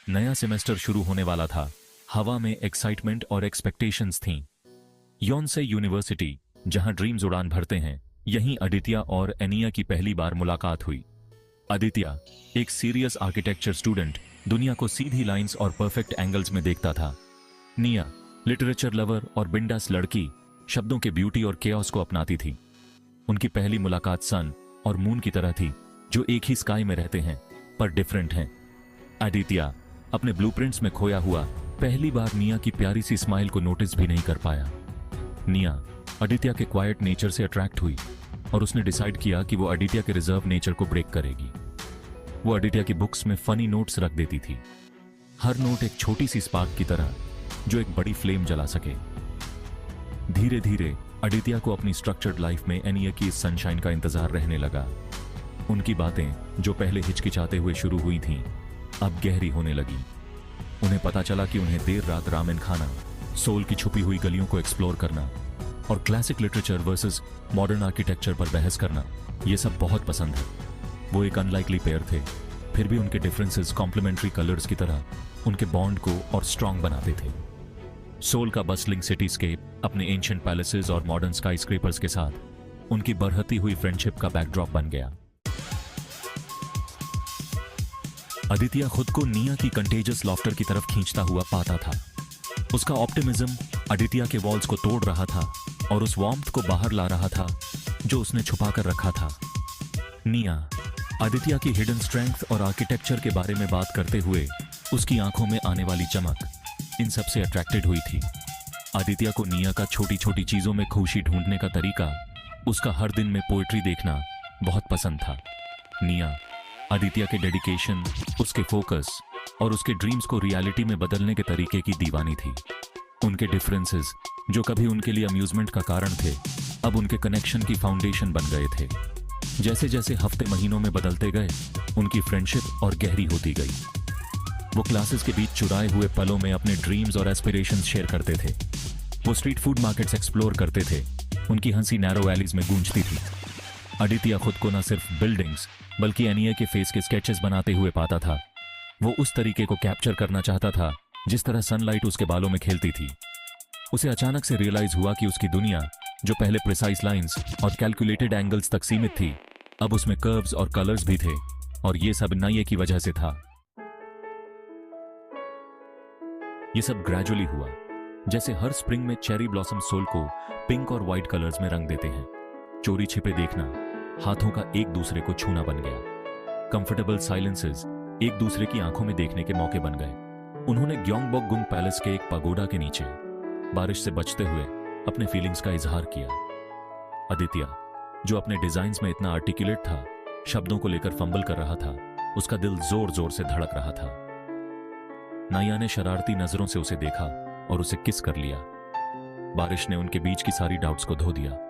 नया सेमेस्टर शुरू होने वाला था। हवा में एक्साइटमेंट और एक्सपेक्टेशंस थीं। योनसे यूनिवर्सिटी, जहां ड्रीम्स उड़ान भरते हैं, यहीं अदित्य और एनिया की पहली बार मुलाकात हुई। अदित्य, एक सीरियस आर्किटेक्चर स्टूडेंट, दुनिया को सीधी लाइंस और परफेक्ट एंगल्स में देखता था। निया, लिटरेचर लवर और बिंदास लड़की, शब्दों के ब्यूटी और केओस को अपनाती थी। उनकी पहली मुलाकात सन और मून की तरह थी, जो एक ही स्काई में रहते हैं पर डिफरेंट हैं। अदित्य अपने ब्लूप्रिंट्स में खोया हुआ पहली बार निया की प्यारी सी स्माइल को नोटिस भी नहीं कर पाया। निया अदित्य के क्वाइट नेचर से अट्रैक्ट हुई और उसने डिसाइड किया कि वो अदित्य के रिजर्व नेचर को ब्रेक करेगी। वो अदित्य की बुक्स में फनी नोट्स रख देती थी, हर नोट एक छोटी सी स्पार्क की तरह जो एक बड़ी फ्लेम जला सके। धीरे धीरे अदित्य को अपनी स्ट्रक्चर्ड लाइफ में एनिया की इस सनशाइन का इंतजार रहने लगा। उनकी बातें, जो पहले हिचकिचाते हुए शुरू हुई थीं, अब गहरी होने लगी। उन्हें पता चला कि उन्हें देर रात रामेन खाना, सोल की छुपी हुई गलियों को एक्सप्लोर करना और classic literature versus modern architecture पर बहस करना, ये सब बहुत पसंद है। वो एक अनलाइकली पेयर थे, फिर भी उनके डिफरेंसेस कॉम्प्लीमेंट्री कलर्स की तरह उनके बॉन्ड को और स्ट्रांग बनाते थे। सोल का बस्लिंग सिटीस्केप अपने एंशिएंट पैलेसेस और मॉडर्न स्काईस्क्रेपर्स के साथ उनकी बढ़ती हुई फ्रेंडशिप का बैकड्रॉप बन गया। अदित्य खुद को निया की कंटेजियस लॉफ्टर की तरफ खींचता हुआ पाता था। उसका ऑप्टिमिज्म अदित्य के वॉल्स को तोड़ रहा था और उस वार्मथ को बाहर ला रहा था जो उसने छुपा कर रखा था। निया अदित्य की हिडन स्ट्रेंथ और आर्किटेक्चर के बारे में बात करते हुए उसकी आंखों में आने वाली चमक, इन सब से अट्रैक्टेड हुई थी। अदित्य को निया का छोटी छोटी चीजों में खुशी ढूंढने का तरीका, उसका हर दिन में पोएट्री देखना बहुत पसंद था। निया अदित्य के डेडिकेशन, उसके फोकस और उसके ड्रीम्स को रियलिटी में बदलने के तरीके की दीवानी थी। उनके डिफरेंसेस, जो कभी उनके लिए अम्यूजमेंट का कारण थे, अब उनके कनेक्शन की फाउंडेशन बन गए थे। जैसे जैसे हफ्ते महीनों में बदलते गए, उनकी फ्रेंडशिप और गहरी होती गई। वो क्लासेस के बीच चुराए हुए पलों में अपने ड्रीम्स और एस्पिरेशंस शेयर करते थे। वो स्ट्रीट फूड मार्केट्स एक्सप्लोर करते थे, उनकी हंसी नैरो वैलीज में गूंजती थी। अदित्य खुद को न सिर्फ बिल्डिंग्स बल्कि एनिया के फेस के स्केचेस बनाते हुए पाता था। वो उस तरीके को कैप्चर करना चाहता था जिस तरह सनलाइट उसके बालों में खेलती थी। उसे अचानक से रियलाइज हुआ कि उसकी दुनिया, जो पहले प्रिसाइज लाइंस और कैलकुलेटेड एंगल्स तक सीमित थी, अब उसमें कर्व्स और कलर्स भी थे, और ये सब निया की वजह से था। ये सब ग्रेजुअली हुआ, जैसे हर स्प्रिंग में चेरी ब्लॉसम सोल को पिंक और व्हाइट कलर्स में रंग देते हैं। चोरी छिपे देखना, हाथों का एक दूसरे को छूना बन गया। कंफर्टेबल साइलेंसेस एक दूसरे की आंखों में देखने के मौके बन गए। उन्होंने ग्योंगबोक-गुंग पैलेस के एक पगोडा के नीचे बारिश से बचते हुए अपने फीलिंग्स का इजहार किया। अदित्य, जो अपने डिजाइन्स में इतना आर्टिकुलेट था, शब्दों को लेकर फंबल कर रहा था। उसका दिल जोर जोर से धड़क रहा था। नाया ने शरारती नजरों से उसे देखा और उसे किस कर लिया। बारिश ने उनके बीच की सारी डाउट्स को धो दिया।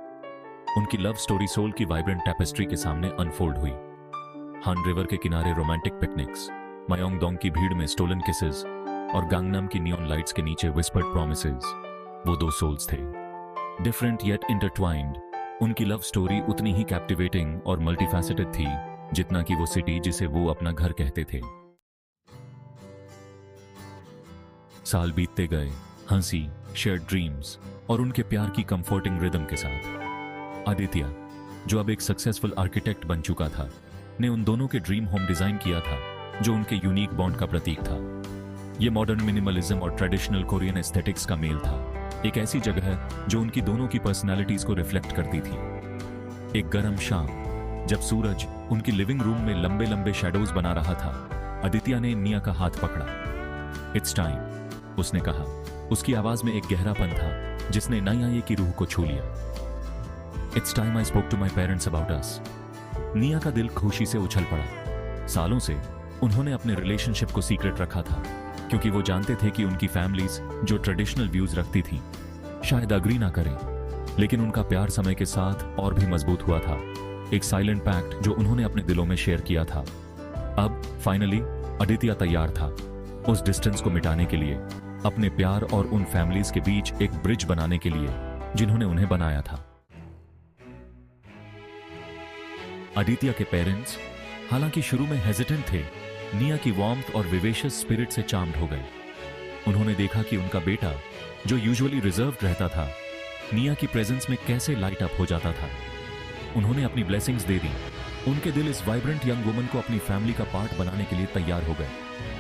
उनकी लव स्टोरी सोल की वाइब्रेंट टैपेस्ट्री के सामने अनफोल्ड हुई। हान रिवर के किनारे रोमांटिक पिकनिक्स, मयोंगडोंग की भीड़ में स्टोलन किसेस और गांगनम की नियॉन लाइट्स के नीचे विस्पर्ड प्रॉमिसेस, वो दो सोल्स थे, डिफरेंट येट इंटरट्वाइंड। उनकी लव स्टोरी उतनी ही कैप्टिवेटिंग और मल्टीफैसेटेड थी जितना कि वो सिटी जिसे वो अपना घर कहते थे। साल बीतते गए, हंसी, शेयर्ड ड्रीम्स और उनके प्यार की कंफर्टिंग रिदम के साथ। अदित्य, जो अब एक सक्सेसफुल आर्किटेक्ट बन चुका था, ने उन दोनों के ड्रीम होम डिजाइन किया था, जो उनके यूनिक बॉन्ड का प्रतीक था। यह मॉडर्न मिनिमलिज्म और ट्रेडिशनल कोरियन एस्थेटिक्स का मेल था। एक ऐसी जगह जो उनकी दोनों की पर्सनालिटीज को रिफ्लेक्ट करती थी। एक गर्म शाम, जब सूरज उनकी लिविंग रूम में लंबे लंबे शैडोज बना रहा था, अदित्य ने निया का हाथ पकड़ा। इट्स टाइम, उसने कहा। उसकी आवाज में एक गहरापन था जिसने नाया की रूह को छू लिया। It's time I spoke to my parents about us. Niya का दिल खुशी से उछल पड़ा। सालों से उन्होंने अपने रिलेशनशिप को सीक्रेट रखा था, क्योंकि वो जानते थे कि उनकी फैमिलीज, जो ट्रेडिशनल व्यूज रखती थी, शायद अग्री ना करें। लेकिन उनका प्यार समय के साथ और भी मजबूत हुआ था। एक साइलेंट पैक्ट जो उन्होंने अपने दिलों में शेयर किया था। अब फाइनली अदित्य तैयार था उस डिस्टेंस को मिटाने के लिए, अपने प्यार और उन फैमिलीज के बीच एक ब्रिज बनाने के लिए जिन्होंने उन्हें बनाया था। अदित्य के पेरेंट्स हालांकि शुरू में हेजिटेंट थे, निया की वार्मथ और विवेशियस स्पिरिट से चार्म्ड हो गए। उन्होंने देखा कि उनका बेटा, जो यूजुअली रिजर्व्ड रहता था, निया की प्रेजेंस में कैसे लाइट अप हो जाता था। उन्होंने अपनी ब्लेसिंग्स दे दी। उनके दिल इस वाइब्रेंट यंग वुमन को अपनी फैमिली का पार्ट बनाने के लिए तैयार हो गए।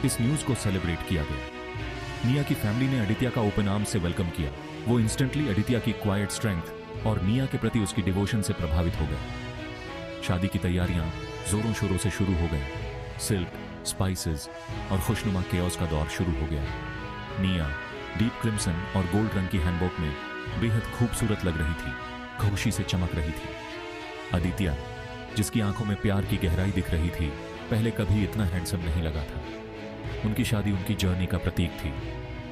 इस न्यूज को सेलिब्रेट किया गया। निया की फैमिली ने आदित्य का ओपन आर्म से वेलकम किया। वो इंस्टेंटली आदित्य की क्वाइट स्ट्रेंथ और निया के प्रति उसकी डिवोशन से प्रभावित हो गए। शादी की तैयारियां जोरों शोरों से शुरू हो गई। सिल्क, स्पाइसेस और खुशनुमा केओस का दौर शुरू हो गया। निया डीप क्रिम्सन और गोल्ड रंग की हैंडबॉक में बेहद खूबसूरत लग रही थी, खुशी से चमक रही थी। आदित्य, जिसकी आंखों में प्यार की गहराई दिख रही थी, पहले कभी इतना हैंडसम नहीं लगा था। उनकी शादी उनकी जर्नी का प्रतीक थी,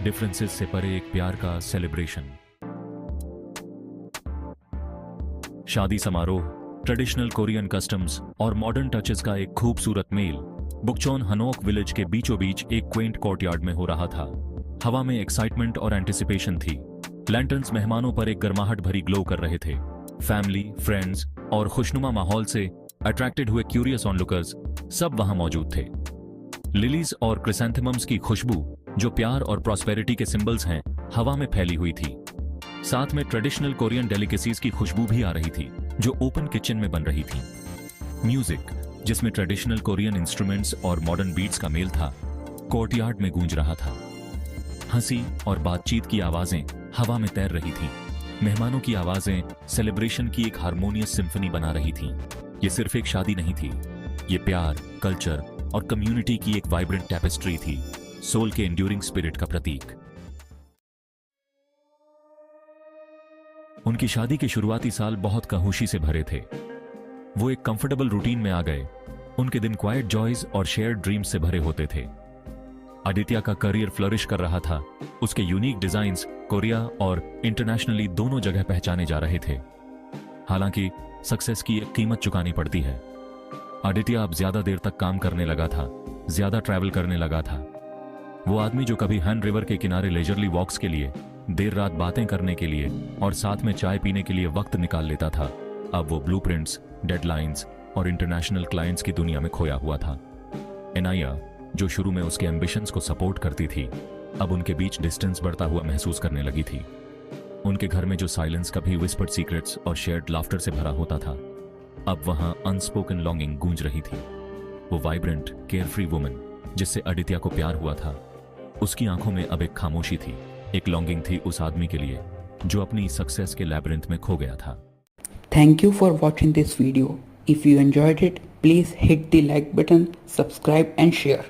डिफरेंसेस से परे एक प्यार का सेलिब्रेशन। शादी समारोह ट्रेडिशनल कोरियन कस्टम्स और मॉडर्न टचेस का एक खूबसूरत मेल बुकचोन हनोक विलेज के बीचों बीच एक क्वेंट कोर्टयार्ड में हो रहा था। हवा में एक्साइटमेंट और एंटिसिपेशन थी। लैंटर्न्स मेहमानों पर एक गर्माहट भरी ग्लो कर रहे थे। फैमिली, फ्रेंड्स और खुशनुमा माहौल से अट्रैक्टेड हुए क्यूरियस ऑनलुकर्स सब वहां मौजूद थे। लिलीज और क्रिसैंथेमम्स की खुशबू, जो प्यार और प्रॉस्पेरिटी के सिंबल्स हैं, हवा में फैली हुई थी। साथ में ट्रेडिशनल कोरियन डेलिकेसीज की खुशबू भी आ रही थी, जो ओपन किचन में बन रही थी। म्यूजिक, जिसमें ट्रेडिशनल कोरियन इंस्ट्रूमेंट्स और मॉडर्न बीट्स का मेल था, कोर्टयार्ड में गूंज रहा था। हंसी और बातचीत की आवाजें हवा में तैर रही थीं। मेहमानों की आवाजें सेलिब्रेशन की एक हार्मोनियस सिम्फनी बना रही थीं। ये सिर्फ एक शादी नहीं थी, ये प्यार, कल्चर और कम्युनिटी की एक वाइब्रेंट टैपेस्ट्री थी, सोल के एंड्यूरिंग स्पिरिट का प्रतीक। उनकी शादी के शुरुआती साल बहुत खामोशी से भरे थे। वो एक कंफर्टेबल रूटीन में आ गए। उनके दिन क्वाइट जॉयज और शेयर्ड ड्रीम्स से भरे होते थे। आदित्य का करियर फ्लरिश कर रहा था। उसके यूनिक डिजाइन्स कोरिया और इंटरनेशनली दोनों जगह पहचाने जा रहे थे। हालांकि सक्सेस की एक कीमत चुकानी पड़ती है। आदित्य अब ज्यादा देर तक काम करने लगा था, ज्यादा ट्रैवल करने लगा था। वो आदमी जो कभी हैन रिवर के किनारे लेजरली वॉक्स के लिए, देर रात बातें करने के लिए और साथ में चाय पीने के लिए वक्त निकाल लेता था, अब वो ब्लूप्रिंट्स, डेडलाइंस और इंटरनेशनल क्लाइंट्स की दुनिया में खोया हुआ था। एनाया, जो शुरू में उसके एम्बिशंस को सपोर्ट करती थी, अब उनके बीच डिस्टेंस बढ़ता हुआ महसूस करने लगी थी। उनके घर में जो साइलेंस कभी विस्पर्ड सीक्रेट्स और शेयर्ड लाफ्टर से भरा होता था, अब वहां अनस्पोकन लॉन्गिंग गूंज रही थी। वो वाइब्रेंट, केयरफ्री वुमन जिससे आदित्य को प्यार हुआ था, उसकी आंखों में अब एक खामोशी थी, एक लॉन्गिंग थी उस आदमी के लिए जो अपनी सक्सेस के लैबिरिंथ में खो गया था। Thank you for watching this video. If you enjoyed it, please hit the like button, subscribe and share.